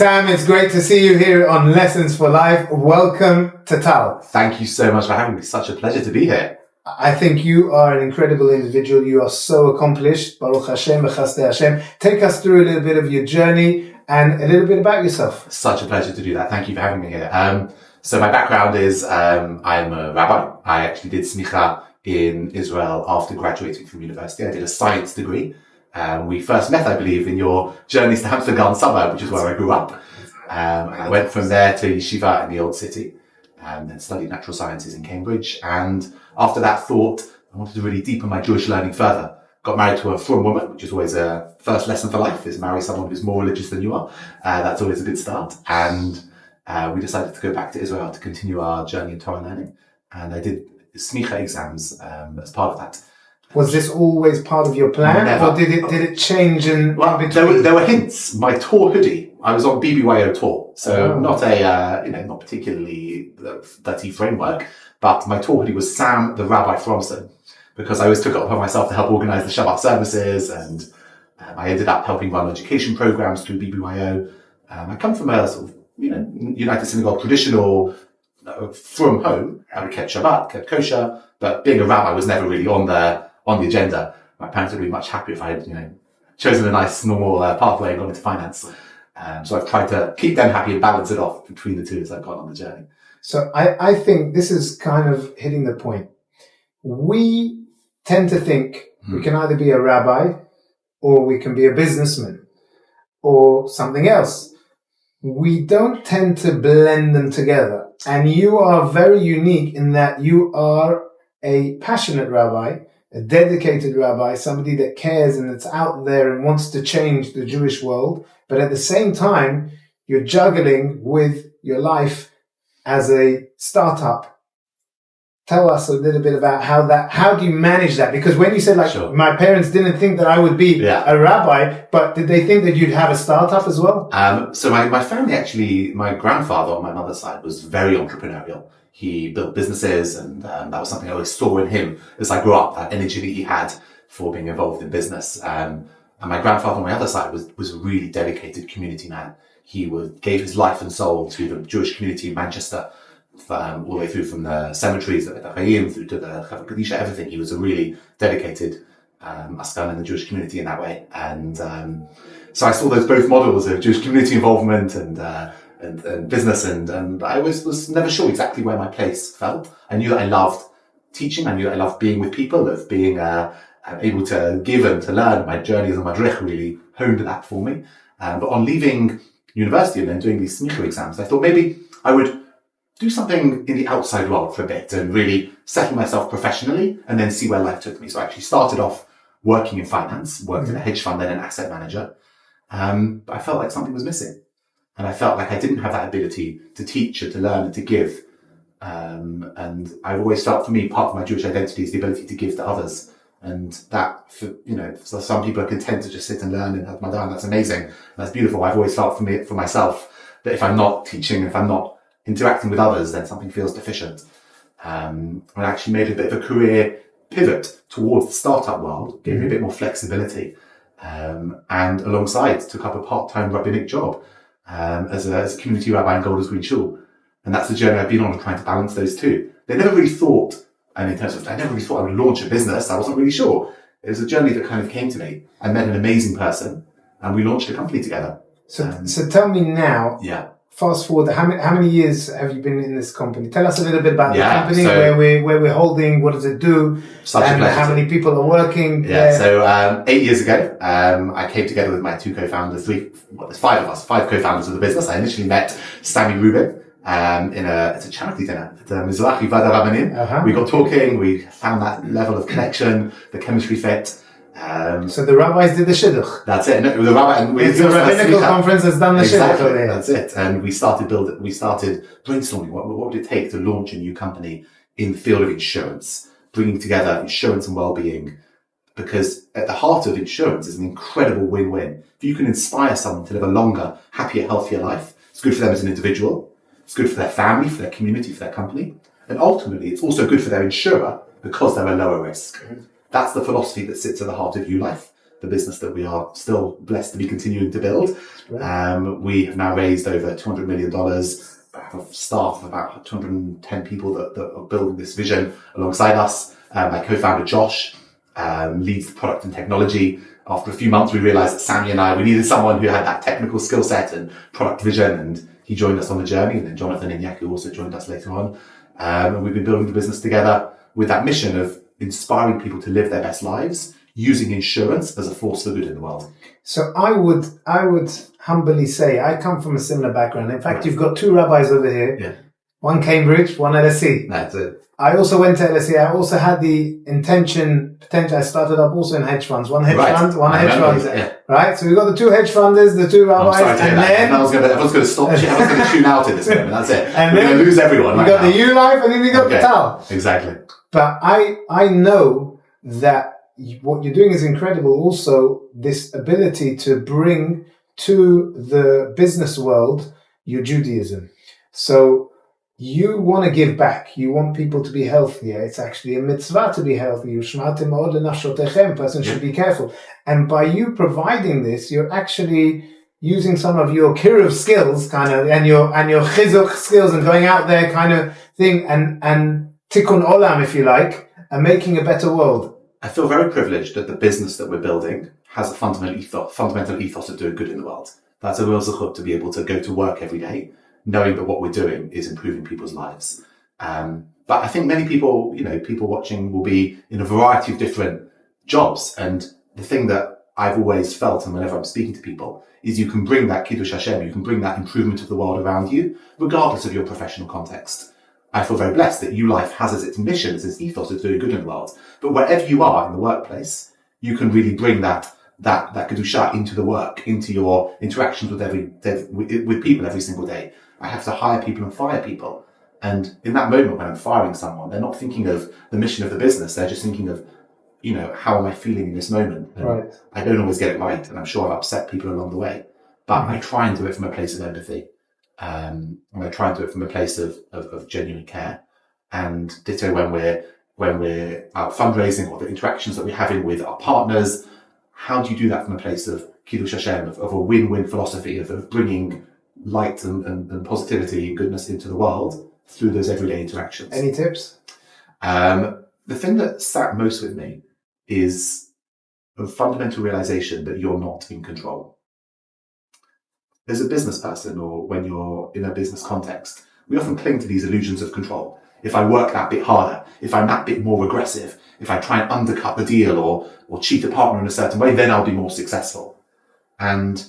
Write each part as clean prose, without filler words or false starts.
Sam, it's great to see you here on Lessons for Life. Welcome to Tal. Thank you so much for having me. Such a pleasure to be here. I think you are an incredible individual. You are so accomplished. Baruch Hashem, B'chasdei Hashem. Take us through a little bit of your journey and a little bit about yourself. Such a pleasure to do that. Thank you for having me here. So my background is, I'm a rabbi. I actually did smicha in Israel after graduating from university. I did a science degree. We first met, I believe, in your journeys to Hampstead Garden Suburb, which is where I grew up. I went from there to yeshiva in the old city, and then studied natural sciences in Cambridge. And after that, thought I wanted to really deepen my Jewish learning further. Got married to a frum woman, which is always a first lesson for life, is marry someone who's more religious than you are. That's always a good start. And we decided to go back to Israel to continue our journey in Torah learning. And I did smicha exams as part of that. Was this always part of your plan, Never. or did it change in between? There were hints. My tour hoodie, I was on BBYO tour, so not not particularly dirty framework, but my tour hoodie was Sam the Rabbi Fromson, because I always took it upon myself to help organize the Shabbat services, and I ended up helping run education programs through BBYO. I come from a sort of United Synagogue traditional from home. I kept Shabbat, kept kosher, but being a rabbi was never really on the agenda. My parents would be much happier if I had, chosen a nice normal pathway and gone into finance. So I've tried to keep them happy and balance it off between the two as I've gone on the journey. So I think this is kind of hitting the point. We tend to think we can either be a rabbi or we can be a businessman or something else. We don't tend to blend them together. And you are very unique in that you are a passionate rabbi, a dedicated rabbi, somebody that cares and that's out there and wants to change the Jewish world. But at the same time, you're juggling with your life as a startup. Tell us a little bit about how do you manage that? Because when you said Sure. My parents didn't think that I would be a rabbi, but did they think that you'd have a startup as well? So my family actually, my grandfather on my mother's side was very entrepreneurial. He built businesses, and that was something I always saw in him as I grew up, that energy that he had for being involved in business. And my grandfather on my other side was a really dedicated community man. He gave his life and soul to the Jewish community in Manchester, all the way through from the cemeteries at the Chaim through to the Chevra Kadisha, everything. He was a really dedicated askan in the Jewish community in that way. And so I saw those both models of Jewish community involvement and business, and I was never sure exactly where my place felt. I knew that I loved teaching. I knew that I loved being with people, of being able to give and to learn. My journey as a madrich really honed that for me. But on leaving university and then doing these smicha exams, I thought maybe I would do something in the outside world for a bit and really settle myself professionally and then see where life took me. So I actually started off working in finance, worked in a hedge fund, then an asset manager. But I felt like something was missing. And I felt like I didn't have that ability to teach or to learn and to give. And I've always felt, for me, part of my Jewish identity is the ability to give to others. And that, so some people are content to just sit and learn and have Madan. That's amazing. That's beautiful. I've always felt for myself that if I'm not teaching, if I'm not interacting with others, then something feels deficient. I actually made a bit of a career pivot towards the startup world, gave me a bit more flexibility. And alongside took up a part-time rabbinic job. As a community rabbi in Golders Green Shul. And that's the journey I've been on, trying to balance those two. I never really thought I would launch a business. I wasn't really sure. It was a journey that kind of came to me. I met an amazing person and we launched a company together. So tell me now, fast forward, how many years have you been in this company? Tell us a little bit about the company, where we're holding, what does it do, and how many people are working there. So 8 years ago, I came together with my two co-founders, there's five of us, five co-founders of the business. I initially met Sammy Rubin it's a charity dinner at Mizrahi Vada Rabbanim. We got talking, we found that level of connection, the chemistry fit. So the rabbis did the shidduch. That's it. No, the rabbi, and the rabbinical conference has done the shidduch. That's it. And we started brainstorming. What would it take to launch a new company in the field of insurance, bringing together insurance and well-being? Because at the heart of insurance is an incredible win-win. If you can inspire someone to live a longer, happier, healthier life, it's good for them as an individual. It's good for their family, for their community, for their company. And ultimately, it's also good for their insurer because they're a lower risk. That's the philosophy that sits at the heart of ULife. the business that we are still blessed to be continuing to build. We have now raised over $200 million. I have a staff of about 210 people that are building this vision alongside us. My co-founder Josh leads the product and technology. After a few months, we realized that Sammy and I, we needed someone who had that technical skill set and product vision, and he joined us on the journey. And then Jonathan and Yaku also joined us later on. And we've been building the business together with that mission of inspiring people to live their best lives using insurance as a force for good in the world. So I would humbly say I come from a similar background. In fact, you've got two rabbis over here. Yeah. One Cambridge, one LSE. That's it. I also went to LSE. I also had the potential. I started up also in hedge funds. One hedge fund, one hedge fund. Yeah. Right? So we've got the two hedge funders, the two rabbis, and then everyone's going to stop. Everyone's going to tune out at this moment. That's it. And we're going to lose everyone. We got the U Life, and then we got the Tal. Exactly. But I know that what you're doing is incredible. Also, this ability to bring to the business world your Judaism. So you want to give back. You want people to be healthier. It's actually a mitzvah to be healthy. Person should be careful. And by you providing this, you're actually using some of your kiruv skills, kind of, and your chizuk skills, and going out there, kind of thing, and tikkun olam, if you like, and making a better world. I feel very privileged that the business that we're building has a fundamental ethos of doing good in the world. That's a real zechut to be able to go to work every day, knowing that what we're doing is improving people's lives. But I think many people, people watching will be in a variety of different jobs. And the thing that I've always felt, and whenever I'm speaking to people, is you can bring that Kiddush Hashem, you can bring that improvement of the world around you, regardless of your professional context. I feel very blessed that ULife has as its mission, as its ethos of doing good in the world. But wherever you are in the workplace, you can really bring that Kedusha into the work, into your interactions with people every single day. I have to hire people and fire people. And in that moment when I'm firing someone, they're not thinking of the mission of the business. They're just thinking of, how am I feeling in this moment? And right. I don't always get it right. And I'm sure I've upset people along the way. But I try and do it from a place of empathy. And I try and do it from a place of genuine care. And ditto when we're out fundraising, or the interactions that we're having with our partners. How do you do that from a place of Kiddush Hashem, of a win-win philosophy, of bringing light and positivity and goodness into the world through those everyday interactions? Any tips? The thing that sat most with me is a fundamental realization that you're not in control. As a business person, or when you're in a business context, we often cling to these illusions of control. If I work that bit harder, if I'm that bit more aggressive, if I try and undercut the deal or cheat a partner in a certain way, then I'll be more successful. And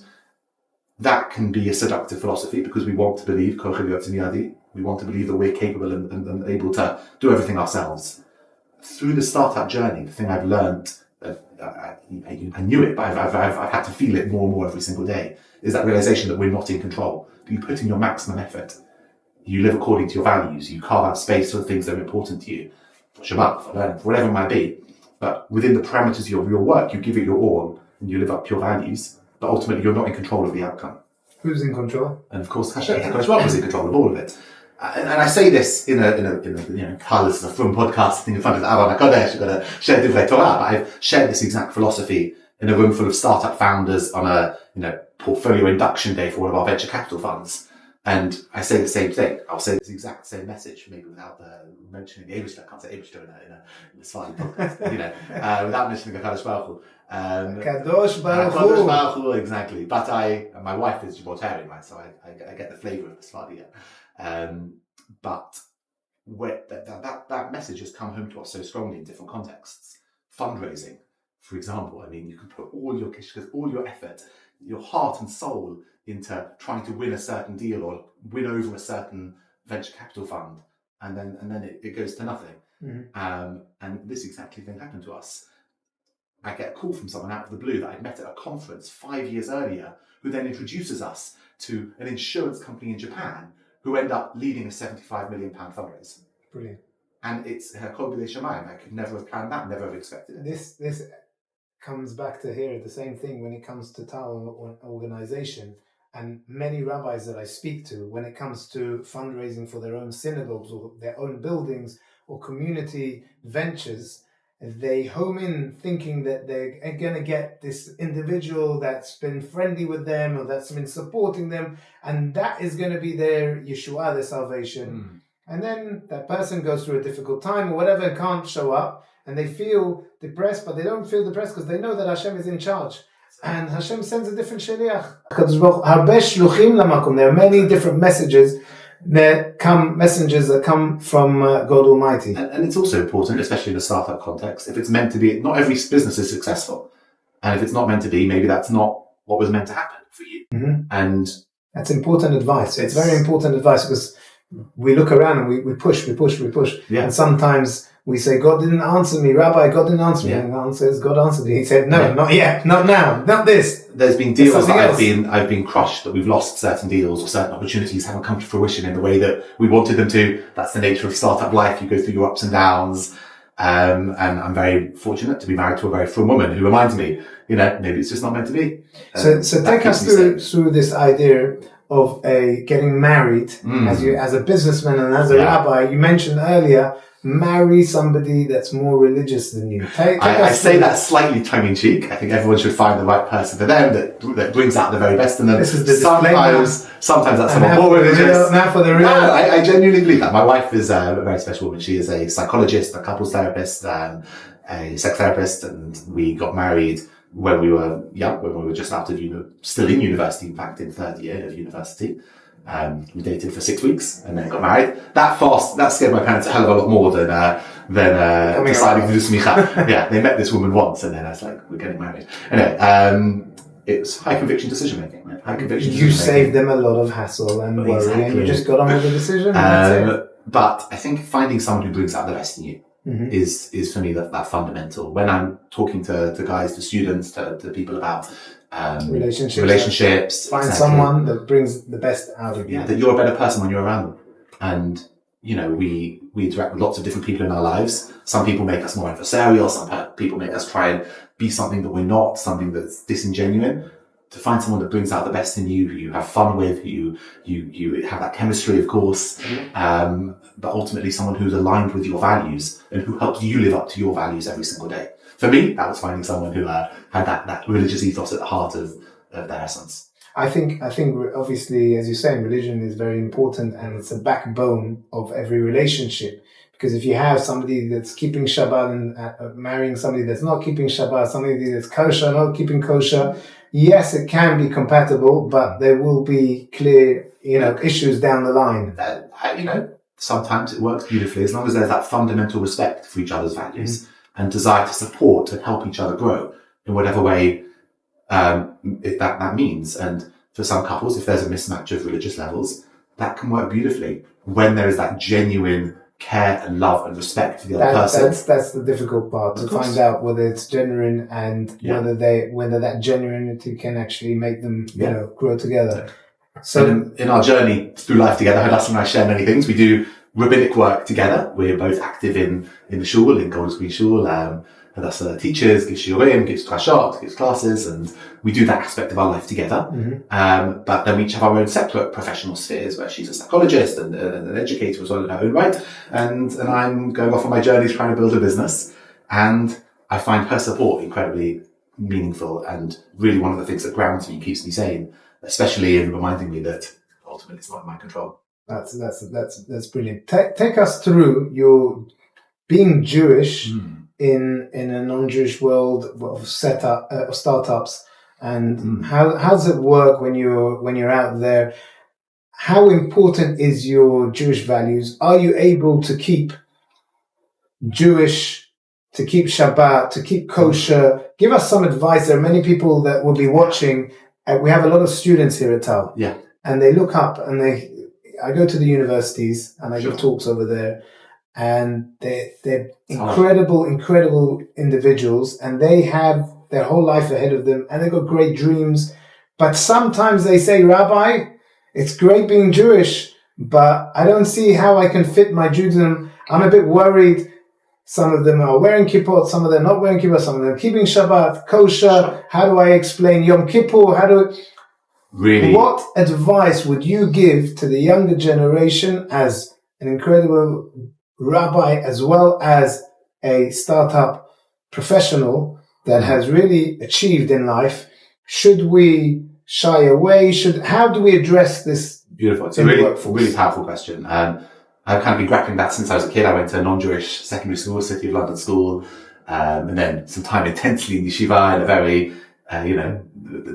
that can be a seductive philosophy, because we want to believe, we want to believe that we're capable and able to do everything ourselves. Through the startup journey, the thing I've learned, I knew it, but I've had to feel it more and more every single day, is that realization that we're not in control. That you put in your maximum effort. You live according to your values. You carve out space for the things that are important to you. For Shabbat, for learning, for whatever it might be. But within the parameters of your work, you give it your all and you live up to your values. But ultimately, you're not in control of the outcome. Who's in control? And of course, Hashem was in control of all of it. And I say this in a Carlos is a fun podcast thing in front of the Abba Kodesh. You've got to share Divrei Torah. But I've shared this exact philosophy in a room full of startup founders on a portfolio induction day for one of our venture capital funds. And I say the same thing. I'll say this exact same message, maybe without mentioning the Eibishter. I can't say Eibishter in a Sfardi podcast, without mentioning the Kadosh Baruch Hu. Kadosh Baruch Hu. Kadosh Baruch Hu, exactly. But my wife is Gibraltarian, right? So I get the flavour of the Sfardi. But where that message has come home to us so strongly in different contexts. Fundraising, for example. I mean, you can put all your kishkas, all your effort, your heart and soul into trying to win a certain deal or win over a certain venture capital fund, and then it goes to nothing. Mm-hmm. And this exactly thing happened to us. I get a call from someone out of the blue that I'd met at a conference 5 years earlier, who then introduces us to an insurance company in Japan, who end up leading a £75 million fundraise. Brilliant. And it's Kol B'dei Shamayim. I could never have planned that, never have expected it. This comes back to here, the same thing when it comes to Tal organization. And many rabbis that I speak to, when it comes to fundraising for their own synagogues or their own buildings or community ventures, they home in thinking that they're going to get this individual that's been friendly with them or that's been supporting them, and that is going to be their Yeshua, their salvation. And then that person goes through a difficult time or whatever, can't show up, and they feel depressed, but they don't feel depressed because they know that Hashem is in charge. And Hashem sends a different shaliach. There are many different messages. Messengers that come from God Almighty. And it's also important, especially in a startup context, if it's meant to be, not every business is successful. And if it's not meant to be, maybe that's not what was meant to happen for you. And that's important advice. It's very important advice because we look around and we push. Yeah. And sometimes we say, God didn't answer me, Rabbi, God didn't answer me. And the answer is, God answered me. He said, no, not yet, not now, not this. There's been deals that I've been crushed, that we've lost certain deals or certain opportunities haven't come to fruition in the way that we wanted them to. That's the nature of startup life. You go through your ups and downs. And I'm very fortunate to be married to a very frum woman who reminds me, maybe it's just not meant to be. So take us through this idea of getting married as a businessman and as a rabbi. You mentioned earlier, marry somebody that's more religious than you. I say that slightly tongue-in-cheek. I think everyone should find the right person for them that brings out the very best in them. This is the sometimes that's someone more religious. Now for the real. No, I genuinely believe that. My wife is a very special woman. She is a psychologist, a couples therapist, a sex therapist, and we got married when we were young, when we were just out of still in university, in fact, in third year of university. We dated for 6 weeks and then got married. That scared my parents a hell of a lot more than deciding to do smicha. Yeah, they met this woman once and then I was like, we're getting married. Anyway, it was high conviction decision making. You saved them a lot of hassle and worry, and you just got on with the decision. But I think finding someone who brings out the best in you is for me that fundamental. When I'm talking to guys, to students, to people about relationships. Find someone that brings the best out of you. Yeah, that you're a better person when you're around them. And, we interact with lots of different people in our lives. Some people make us more adversarial. Some people make us try and be something that we're not, something that's disingenuine. To find someone that brings out the best in you, who you have fun with, who you have that chemistry, of course, but ultimately someone who's aligned with your values and who helps you live up to your values every single day. For me, that was finding someone who had that religious ethos at the heart of their essence. I think obviously, as you're saying, religion is very important and it's a backbone of every relationship. Because if you have somebody that's keeping Shabbat and marrying somebody that's not keeping Shabbat, somebody that's kosher, not keeping kosher, yes, it can be compatible, but there will be clear, issues down the line. Sometimes it works beautifully as long as there's that fundamental respect for each other's values and desire to support and help each other grow in whatever way that means. And for some couples, if there's a mismatch of religious levels, that can work beautifully when there is that genuine care and love and respect for the other person. That's the difficult part, to find out whether it's genuine and whether that genuinity can actually make them grow together. So in our journey through life together, Hadassah and I share many things. We do rabbinic work together. We're both active in the shul, in Golden Green Shul. Hadassah teaches, gives shiurim, gives drashot, gives classes, and we do that aspect of our life together. But then we each have our own separate professional spheres, where she's a psychologist and an educator as well in her own right, and I'm going off on my journeys trying to build a business. And I find her support incredibly meaningful and really one of the things that grounds me, keeps me sane, especially in reminding me that ultimately it's not in my control. That's brilliant. Take us through your being Jewish in a non-Jewish world of startups, and how does it work when you're out there? How important is your Jewish values? Are you able to keep Jewish, to keep Shabbat, to keep kosher? Give us some advice. There are many people that will be watching. We have a lot of students here at Tal. Yeah. And they look up and I go to the universities and I give talks over there, and they're incredible individuals, and they have their whole life ahead of them and they've got great dreams. But sometimes they say, Rabbi, it's great being Jewish, but I don't see how I can fit my Judaism. I'm a bit worried. Some of them are wearing kippot, some of them not wearing kippot, some of them keeping Shabbat, kosher. How do I explain Yom Kippur? Really? What advice would you give to the younger generation as an incredible rabbi as well as a startup professional that has really achieved in life, should we shy away? How do we address this? Beautiful. It's a really powerful question. I've kind of been grappling that since I was a kid. I went to a non-Jewish secondary school, City of London school, and then some time intensely in yeshiva in a very,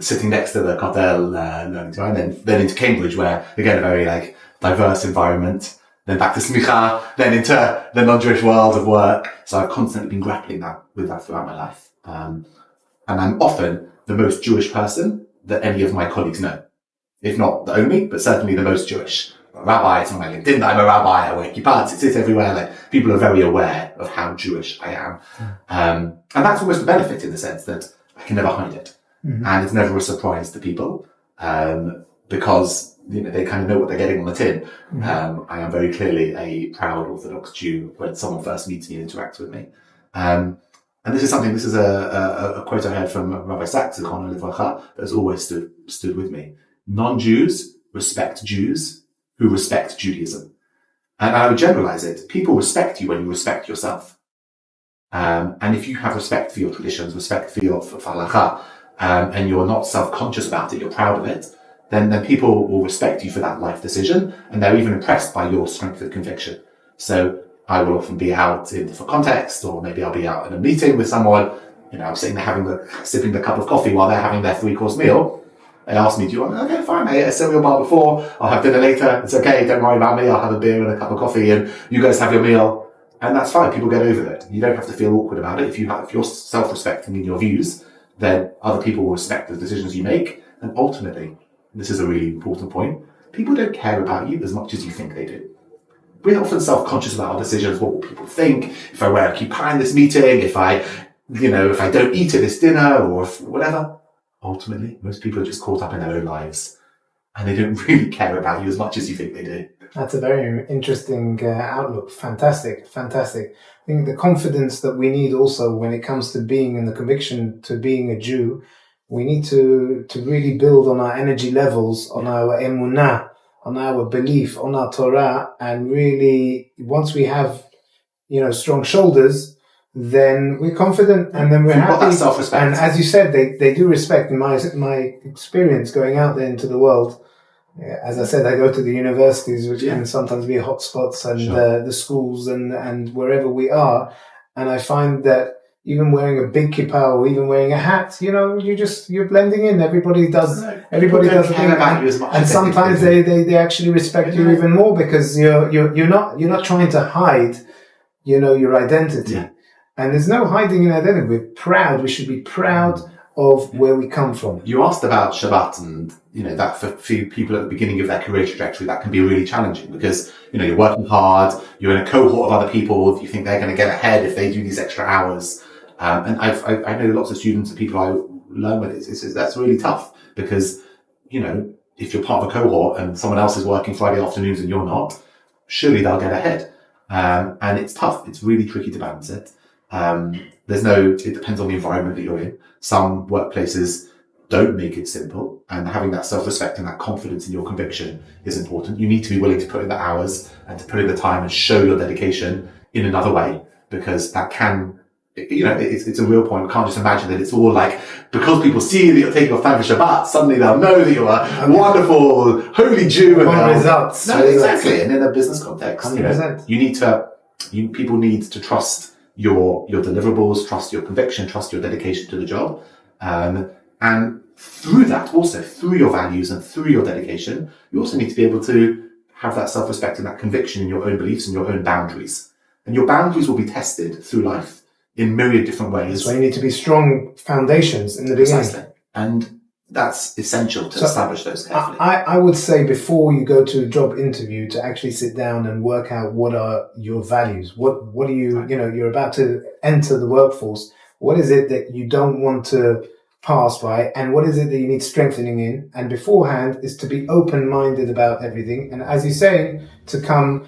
sitting next to the kotel, learning Torah, and then into Cambridge, where again a very like diverse environment. Then back to smicha, then into the non-Jewish world of work. So I've constantly been grappling with that throughout my life. And I'm often the most Jewish person that any of my colleagues know. If not the only, but certainly the most Jewish. Rabbi, it's on my LinkedIn that I'm a rabbi, I wear kippah, it's everywhere. Like, people are very aware of how Jewish I am. And that's almost a benefit in the sense that I can never hide it. And it's never a surprise to people, because, they kind of know what they're getting on the tin. I am very clearly a proud Orthodox Jew when someone first meets me and interacts with me. And this is a quote I heard from Rabbi Sachs, that has always stood with me. Non-Jews respect Jews who respect Judaism. And I would generalize it. People respect you when you respect yourself. And if you have respect for your traditions, respect for your halakha, and you're not self-conscious about it, you're proud of it, then people will respect you for that life decision, and they're even impressed by your strength of conviction. So I will often be out in different context, or maybe I'll be out in a meeting with someone, I'm sitting there sipping the cup of coffee while they're having their 3-course meal. They ask me, do you want, okay, fine, I ate a cereal bar before, I'll have dinner later, it's okay, don't worry about me, I'll have a beer and a cup of coffee, and you guys have your meal, and that's fine, people get over it. You don't have to feel awkward about it. If you're self-respecting in your views, then other people will respect the decisions you make, and ultimately, this is a really important point, people don't care about you as much as you think they do. We're often self-conscious about our decisions. What will people think? If I wear a kippah in this meeting, if I don't eat at this dinner, or whatever. Ultimately, most people are just caught up in their own lives, and they don't really care about you as much as you think they do. That's a very interesting outlook. Fantastic. I think the confidence that we need also when it comes to being, and the conviction to being a Jew, we need to really build on our energy levels, on our emunah, on our belief, on our Torah, and really, once we have, strong shoulders, then we're confident, and then we're happy. That self-respect. And as you said, they do respect. In my experience going out there into the world, as I said, I go to the universities, which can sometimes be hotspots, and the schools and wherever we are, and I find that even wearing a big kippah or even wearing a hat, you're blending in. Everybody does a thing, about you as much, and sometimes they actually respect you even more, because you're not trying to hide, your identity. Yeah. And there's no hiding in identity. We're proud. We should be proud of where we come from. You asked about Shabbat, and that for people at the beginning of their career trajectory, that can be really challenging, because you're working hard, you're in a cohort of other people, you think they're going to get ahead if they do these extra hours. And I know lots of students and people I learn with, that's really tough, because if you're part of a cohort and someone else is working Friday afternoons and you're not, surely they'll get ahead. And it's tough. It's really tricky to balance it. It depends on the environment that you're in. Some workplaces don't make it simple, and having that self-respect and that confidence in your conviction is important. You need to be willing to put in the hours and to put in the time and show your dedication in another way, because that can, it's a real point. We can't just imagine that it's all like, because people see that you're taking off time for Shabbat, suddenly they'll know that you're a wonderful, holy Jew. And results. No, exactly. And in a business context, 100%. People need to trust your deliverables, trust your conviction, trust your dedication to the job. And through that, also through your values and through your dedication, you also need to be able to have that self-respect and that conviction in your own beliefs and your own boundaries. And your boundaries will be tested through life in myriad different ways. So you need to be strong foundations in the beginning. Precisely. And that's essential to establish those carefully. I would say before you go to a job interview, to actually sit down and work out what are your values. What do you, you're about to enter the workforce. What is it that you don't want to pass by, and what is it that you need strengthening in? And beforehand is to be open-minded about everything. And as you say, to come,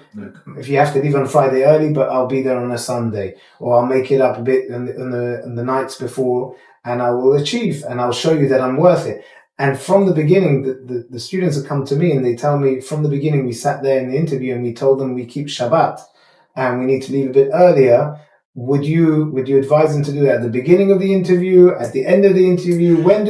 if you have to leave on Friday early, but I'll be there on a Sunday, or I'll make it up a bit on the nights before, and I will achieve, and I'll show you that I'm worth it. And from the beginning, the students have come to me and they tell me, from the beginning, we sat there in the interview and we told them we keep Shabbat and we need to leave a bit earlier. would you advise them to do that at the beginning of the interview, at the end of the interview? When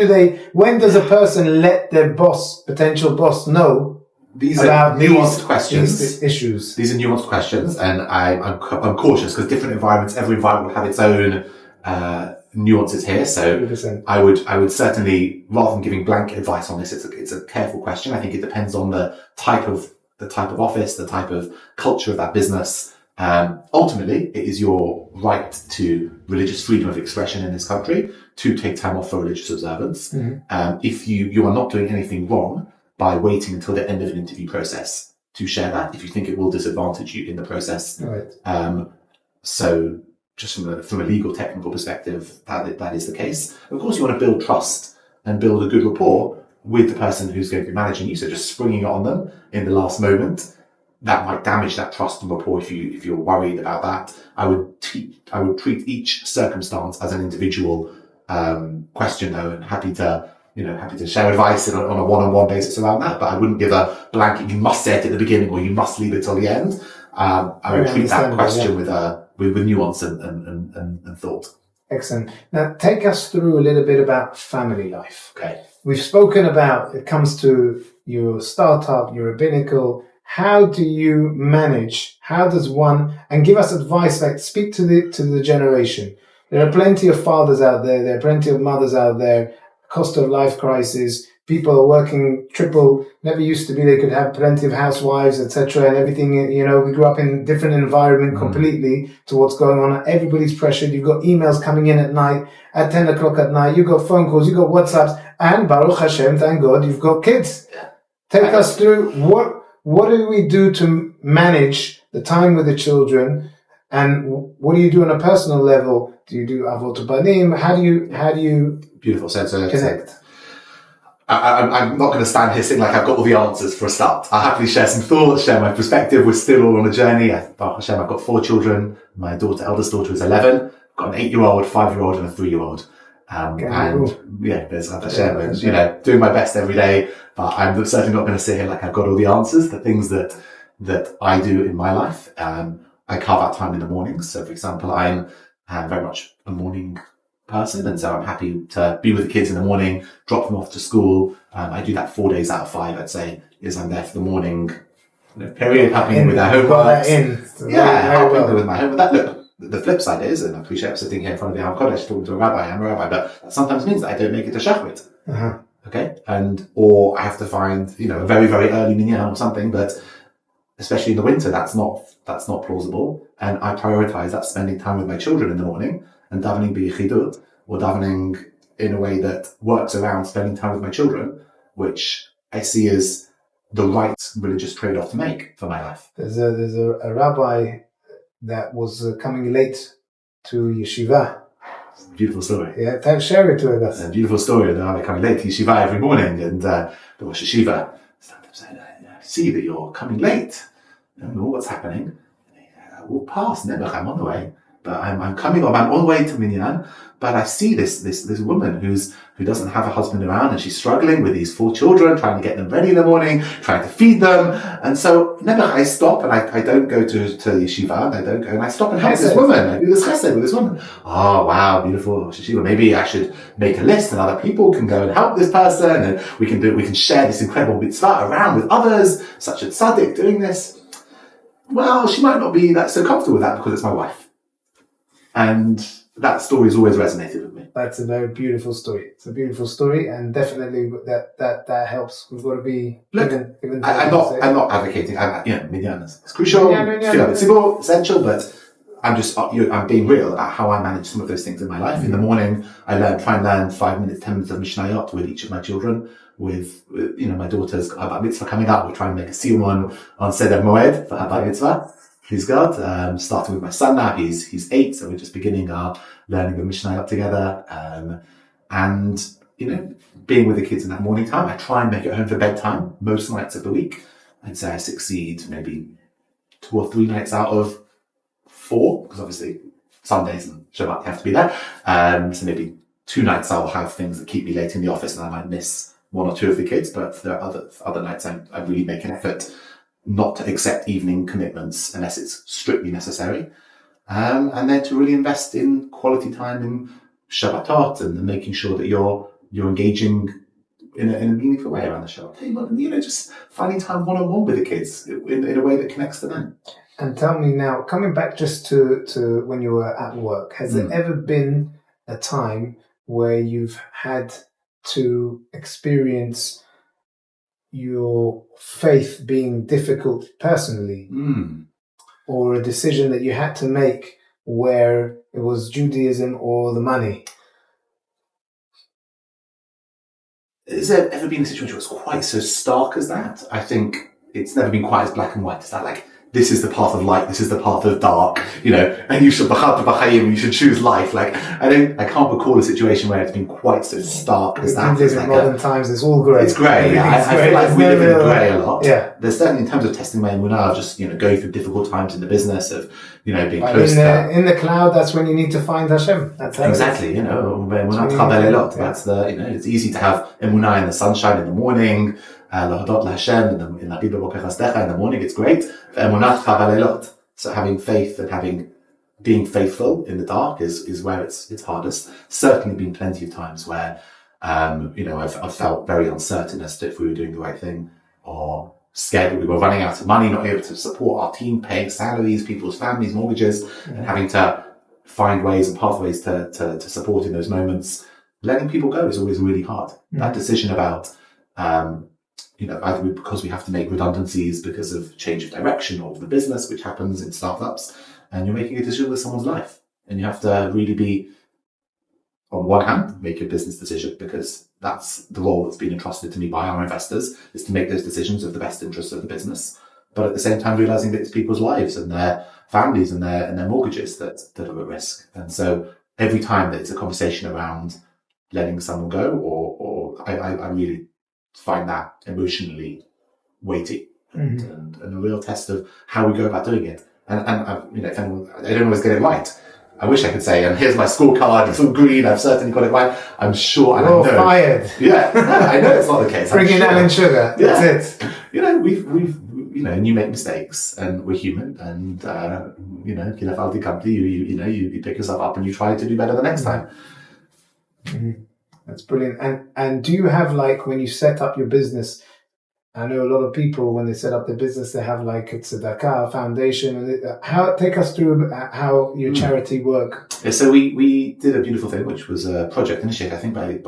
does a person let their potential boss know these about are nuanced questions. these issues? These are nuanced questions, and I'm cautious because every environment will have its own nuances here. So 100%. I would certainly, rather than giving blanket advice on this, it's a careful question. I think it depends on the type of office, the type of culture of that business. Ultimately, it is your right to religious freedom of expression in this country to take time off for religious observance. If you are not doing anything wrong by waiting until the end of an interview process to share that, if you think it will disadvantage you in the process. Right. So just from a legal technical perspective, that is the case. Of course, you want to build trust and build a good rapport with the person who's going to be managing you. So just springing it on them in the last moment, that might damage that trust and rapport if you're worried about that. I would treat each circumstance as an individual question though, and happy to share advice on a one-on-one basis around that, but I wouldn't give a blanket, you must say it at the beginning or you must leave it till the end. I would treat that question with nuance and thought. Excellent. Now take us through a little bit about family life. Okay. We've spoken about, it comes to your startup, your rabbinical. How do you manage? How does one, and give us advice, like speak to the generation. There are plenty of fathers out there. There are plenty of mothers out there. Cost of life crisis. People are working triple. Never used to be. They could have plenty of housewives, etc., and everything. We grew up in a different environment completely to what's going on. Everybody's pressured. You've got emails coming in at night, at 10 o'clock at night. You've got phone calls. You've got WhatsApps, and Baruch Hashem, thank God, you've got kids. Take us through what do we do to manage the time with the children, and what do you do on a personal level? Do you do avot banim? How do you beautiful sense of connect? I'm not going to stand here saying like I've got all the answers for a start. I'll happily share some thoughts, share my perspective. We're still all on a journey. Baruch Hashem, I've got 4 children. My eldest daughter is 11. I've got an 8-year-old, 5-year-old, and a 3-year-old. There's Hashem, doing my best every day. But I'm certainly not going to sit here like I've got all the answers. The things that I do in my life, I carve out time in the mornings. So, for example, I'm very much a morning person, and so I'm happy to be with the kids in the morning, drop them off to school. I do that 4 days out of 5, I'd say, is I'm there for the morning period, helping them with their homework. Helping them with my homework. Look, the flip side is, and I appreciate I'm sitting here in front of the Ham Kodesh talking to a rabbi, I'm a rabbi, but that sometimes means that I don't make it to Shachrit. Okay? Or I have to find, a very, very early minyan or something, but especially in the winter, that's not plausible. And I prioritize that spending time with my children in the morning and davening b'yichidut, or davening in a way that works around spending time with my children, which I see as the right religious trade-off to make for my life. There's a rabbi that was coming late to yeshiva. Beautiful story. Yeah, share it with us. A beautiful story. The rabbi coming late to yeshiva every morning, and the Rosh Yeshiva stand up saying, "I see that you're coming late. I don't know what's happening. We'll pass. Nebuch, I'm on the way. But I'm coming up. I'm on the way to Minyan. But I see this woman who doesn't have a husband around, and she's struggling with these 4 children, trying to get them ready in the morning, trying to feed them. And so never I stop, and I don't go to yeshiva, and I don't go, and I stop and help this woman. I do this chesed with this woman. Oh wow, beautiful yeshiva. Maybe I should make a list, and other people can go and help this person, and we can share this incredible mitzvah around with others, such as tzaddik doing this. Well, she might not be that so comfortable with that because it's my wife. And that story has always resonated with me. That's a very beautiful story. It's a beautiful story, and definitely that helps. We've got to be given I'm not advocating. Minyan is crucial. It's essential, but I'm being real about how I manage some of those things in my life. In the morning, I try and learn 5 minutes, 10 minutes of Mishnayot with each of my children. With my daughter's bar mitzvah coming up, we're trying to make a siyum on Seder Moed for her bar mitzvah. He's got, starting with my son now, he's 8, so we're just beginning our learning the Mishnah together. And being with the kids in that morning time, I try and make it home for bedtime most nights of the week. I'd say I succeed maybe 2 or 3 nights out of 4, because obviously Sundays and Shabbat have to be there. So maybe 2 nights I'll have things that keep me late in the office and I might miss 1 or 2 of the kids, but there are other nights I really make an effort not to accept evening commitments unless it's strictly necessary. and then to really invest in quality time in Shabbatot and making sure that you're engaging in a meaningful way around the Shabbat table, and just finding time one-on-one with the kids in a way that connects to them. And tell me now, coming back just to when you were at work, has there ever been a time where you've had to experience your faith being difficult personally, or a decision that you had to make where it was Judaism or the money? Has there ever been a situation where it's quite so stark as that? I think it's never been quite as black and white as that. Like, this is the path of light, this is the path of dark, and you should choose life. Like, I can't recall a situation where it's been quite so stark as that. We live in modern times, it's all grey. It's grey. I feel like we live in grey a lot. Yeah. There's certainly, in terms of testing my emunah, just, going through difficult times in the business of, being close to in the cloud, that's when you need to find Hashem. That's how exactly, that's it's easy to have emunah in the sunshine in the morning, Lahodot LaHashem in the in the morning, it's great. So having faith and being faithful in the dark is where it's hardest. Certainly been plenty of times where, I've felt very uncertain as to if we were doing the right thing, or scared that we were running out of money, not able to support our team, paying salaries, people's families, mortgages, and having to find ways and pathways to support in those moments. Letting people go is always really hard. That decision about, either because we have to make redundancies because of change of direction or the business, which happens in startups, and you're making a decision with someone's life. And you have to really be, on one hand, make a business decision, because that's the role that's been entrusted to me by our investors, is to make those decisions of the best interests of the business. But at the same time, realizing that it's people's lives and their families and their mortgages that are at risk. And so every time that it's a conversation around letting someone go, or I really find that emotionally weighty and a real test of how we go about doing it. And if anyone, I don't always get it right. I wish I could say, and here's my scorecard, it's all green, I've certainly got it right. I'm sure, and I know. Fired. Yeah, I know it's not the case. Friggin' Alan Sugar, that's it. We've and you make mistakes, and we're human, and the company, you pick yourself up and you try to do better the next time. That's brilliant. And do you have, like, when you set up your business, I know a lot of people, when they set up their business, they have like a tzedakah foundation. Take us through how your charity work. Yeah, so we did a beautiful thing, which was a project initiated, I think, by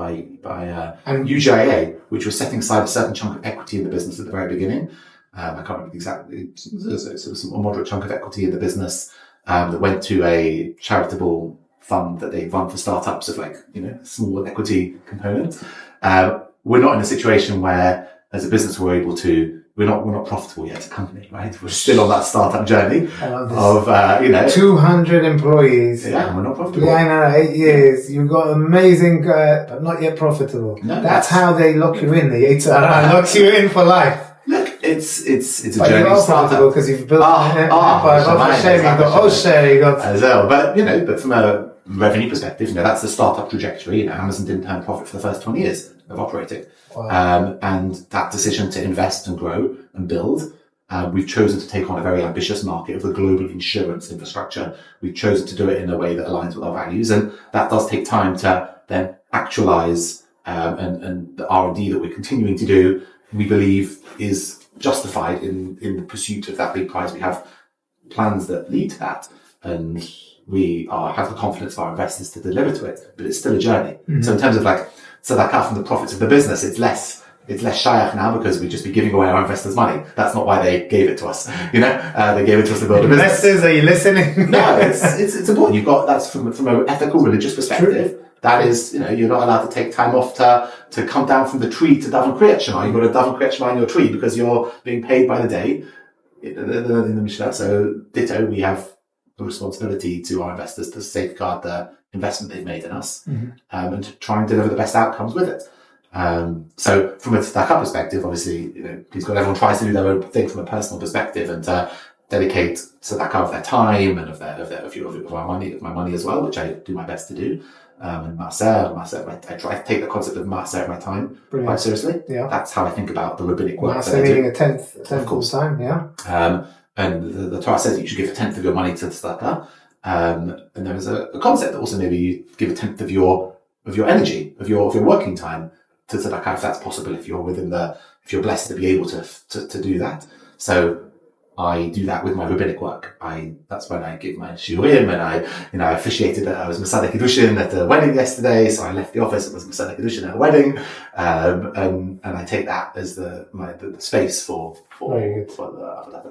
UGIA, which was setting aside a certain chunk of equity in the business at the very beginning. I can't remember exactly. So it was a moderate chunk of equity in the business that went to a charitable fund that they run for startups of small equity component. We're not in a situation where, as a business, we're not profitable yet as a company, right? We're still on that startup journey of 200 employees. Yeah, we're not profitable. Yeah, 8 years. You've got amazing, but not yet profitable. No, that's how they lock you in. The Yitzhak locks you in for life. Look, it's a but journey. But you're profitable because you've built an empire. You've got Osher, you've got as well. But from a revenue perspective, that's the startup trajectory. Amazon didn't turn a profit for the first 20 years of operating. Wow. And that decision to invest and grow and build, we've chosen to take on a very ambitious market of the global insurance infrastructure. We've chosen to do it in a way that aligns with our values, and that does take time to then actualize. And the R&D that we're continuing to do, we believe, is justified in the pursuit of that big prize. We have plans that lead to that, and we have the confidence of our investors to deliver to it, but it's still a journey. So in terms of tzedakah from the profits of the business, it's less shayach now, because we'd just be giving away our investors' money. That's not why they gave it to us. They gave it to us to build a business. Investors, are you listening? No, it's important. You've got, that's from an ethical, religious perspective. That is, you're not allowed to take time off to come down from the tree to daven Kriyat Shema. You've got to daven Kriyat Shema in your tree because you're being paid by the day in the Mishnah. So ditto, we have the responsibility to our investors to safeguard the investment they've made in us, and to try and deliver the best outcomes with it. So from a tzedakah perspective, obviously, please God, everyone tries to do their own thing from a personal perspective and dedicate tzedakah of their time and of my money as well, which I do my best to do. And maaser, I try to take the concept of maaser of my time quite seriously. Yeah. That's how I think about the rabbinic work. Maaser meaning a tenth of course time, yeah. And the Torah says you should give a tenth of your money to tzedakah. And there was a concept that also maybe you give a tenth of your energy, of your working time to tzedakah, if that's possible, if you're blessed to be able to do that. So I do that with my rabbinic work. That's when I give my shiurim, and I officiated that I was Masada Kiddushin at a wedding yesterday, so I left the office and was Masada Kiddushin at a wedding, and I take that as the space for the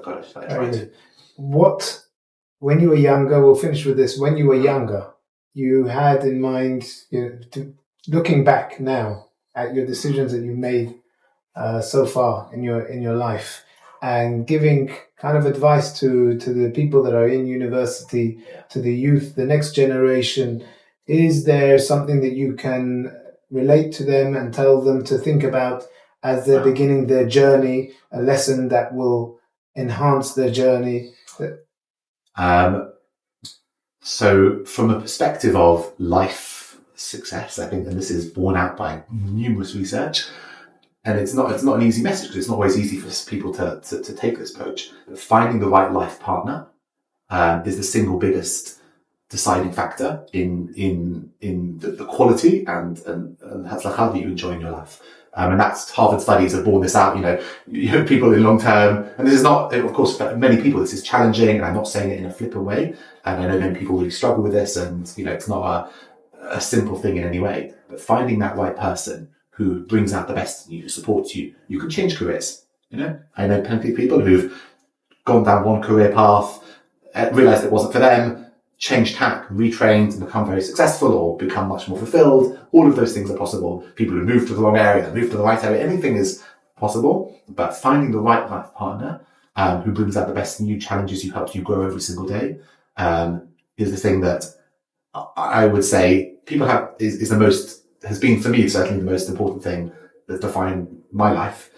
college that I try to. What, when you were younger, we'll finish with this, when you were younger, you had in mind, looking back now at your decisions that you made so far in your life, and giving kind of advice to the people that are in university, to the youth, the next generation, is there something that you can relate to them and tell them to think about as they're beginning their journey, a lesson that will enhance their journey? So from a perspective of life success, I think, and this is borne out by numerous research, and it's not an easy message, because it's not always easy for people to take this approach. But finding the right life partner is the single biggest deciding factor in the quality and hatzlacha that you enjoy in your life. And that's Harvard studies have borne this out. You know, people in long term, and this is not, of course, for many people, this is challenging, and I'm not saying it in a flippant way. And I know many people really struggle with this, and it's not a simple thing in any way. But finding that right person who brings out the best in you, who supports you, you can change careers. I know plenty of people who've gone down one career path, realized it wasn't for them, changed tack, retrained, and become very successful or become much more fulfilled. All of those things are possible. People who move to the wrong area, move to the right area, anything is possible. But finding the right life partner who brings out the best in you, challenges you, helps you grow every single day, is the thing that I would say people has been for me certainly the most important thing that defined my life.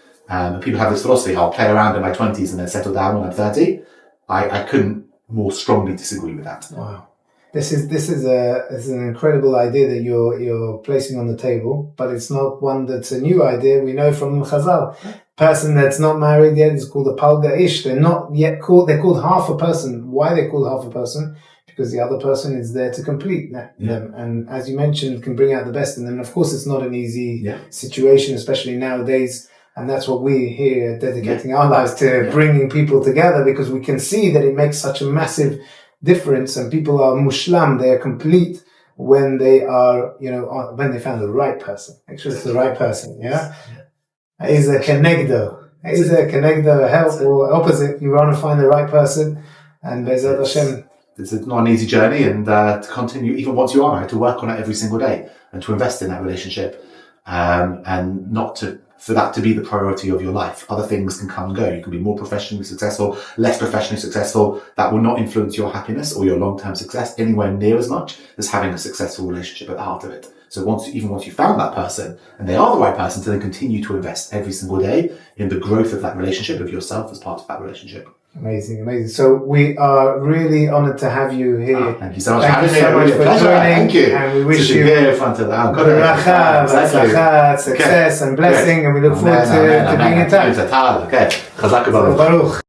People have this philosophy, I'll play around in my 20s and then settle down when I'm 30. I couldn't more strongly disagree with that. Wow. This is an incredible idea that you're placing on the table, but it's not one that's a new idea. We know from Chazal, person that's not married yet is called a palga ish. They're not yet called, they're called half a person. Why they're called half a person? Because the other person is there to complete them. And as you mentioned, can bring out the best in them. Of course, it's not an easy situation, especially nowadays. And that's what we here dedicating our lives to, bringing people together, because we can see that it makes such a massive difference, and people are mushlam, they are complete when they are, when they found the right person. Make sure it's the right person, Is a connector. Is a connector, help or opposite. You want to find the right person, and Be'ezrat Hashem. It's not an easy journey, and to continue, even once you are married, to work on it every single day and to invest in that relationship, and not for that to be the priority of your life. Other things can come and go. You can be more professionally successful, less professionally successful. That will not influence your happiness or your long-term success anywhere near as much as having a successful relationship at the heart of it. So once you found that person, and they are the right person, to then continue to invest every single day in the growth of that relationship, of yourself as part of that relationship. Amazing. So we are really honoured to have you here. Thank you so much for joining. Thank you. And we wish you success and blessing, and we look forward to being in touch. Okay. Chazak Baruch.